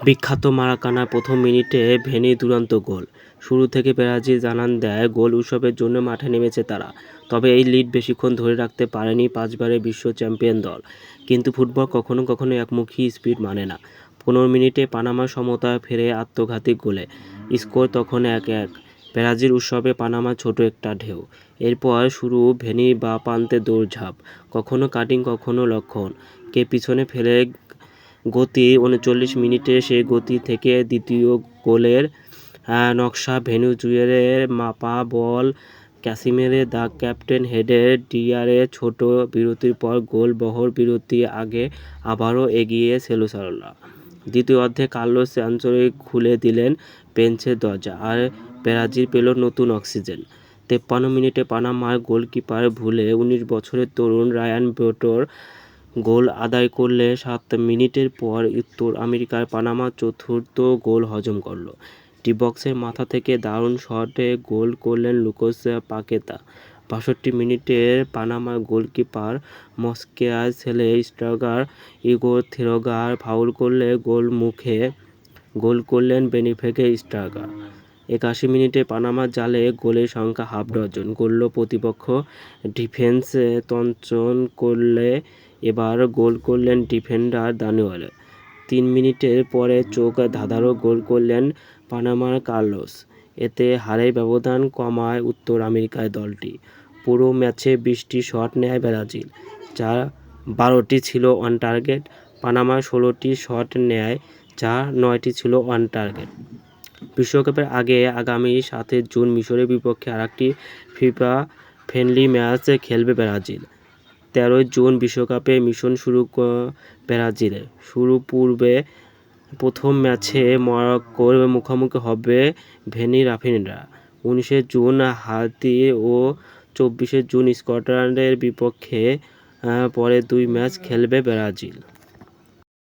বিখ্যাত মারাকানার প্রথম মিনিটে ভেনির দুরন্ত গোল। শুরু থেকে ব্রাজিল জানান দেয় গোল উৎসবের জন্য মাঠে নেমেছে তারা। তবে এই লিড বেশিক্ষণ ধরে রাখতে পারেনি পাঁচবারের বিশ্ব চ্যাম্পিয়ন দল। কিন্তু ফুটবল কখনো কখনো একমুখী স্পিড মানে না। 15 মিনিটে পানামা সমতায় ফেরে আত্মঘাতী গোলে। স্কোর তখন 1-1। ব্রাজিল উৎসবে পানামা ছোট একটা ঢেউ। এরপর শুরু ভেনির বাঁ প্রান্তে দৌড়ঝাঁপ, কখনো কাটিং কখনো লক্ষ্যণ। কে পিছনে ফেলে গতি 39 মিনিটে সেই গতি থেকে দ্বিতীয় গোলের নকশা ভেনেজুয়েলার মাপা বল ক্যাসিমেরোর দ্য ক্যাপ্টেন হেডে ডিয়ারের ছোট বিরতির পর গোল বহর বিরতির আগে আবারও এগিয়ে সেলুসাররা। দ্বিতীয় অর্ধে কার্লোস আনচেলত্তি খুলে দিলেন বেঞ্চের দরজা, আর ব্রাজিল পেল নতুন অক্সিজেন। 53 মিনিটে পানামার গোলকিপার ভুলে 19 বছরের তরুণ রায়ান ব্রেটোর গোল আদায় করলে 7 মিনিটের পর উত্তর আমেরিকার পানামা চতুর্থ গোল হজম করল। ডি বক্সের মাথা থেকে দারুণ শটে গোল করলেন লুকাস পাকেতা। 62 মিনিটে পানামার গোলকিপার মস্কেরার ছেলে স্ট্রাইকার ইগোর থেরগার ফাউল করলে গোল করলেন বেনিফিকার স্ট্রাইকার। 81 মিনিটে পানামার জালে গোলের সংখ্যা হাফ ডজন করল প্রতিপক্ষ। ডিফেন্স তছনছ করলে এবার গোল করলেন ডিফেন্ডার দানিয়েল। 3 মিনিটের পরে চোখ ধাঁধানো গোল করলেন পানামার কার্লোস। এতে হারের ব্যবধান কমায় উত্তর আমেরিকার দলটি। পুরো ম্যাচে 20টি শট নেয় ব্রাজিল, যার 12টি ছিল অন টার্গেট। পানামা 16টি শট নেয়, যার 9টি ছিল অন টার্গেট। বিশ্বকাপের আগে আগামী 7 জুন মিসরের বিপক্ষে আরেকটি ফিফা ফ্রেন্ডলি ম্যাচ খেলবে ব্রাজিল। 13 জুন বিশ্বকাপের মিশন শুরু ব্রাজিলের। পূর্বে প্রথম ম্যাচে মরক্কোর মুখোমুখি হবে ভেনির-রাফিনিরা 19 জুন হাইতি ও 24 জুন স্কটল্যান্ডের বিপক্ষে। পরে দুই ম্যাচ খেলবে ব্রাজিল।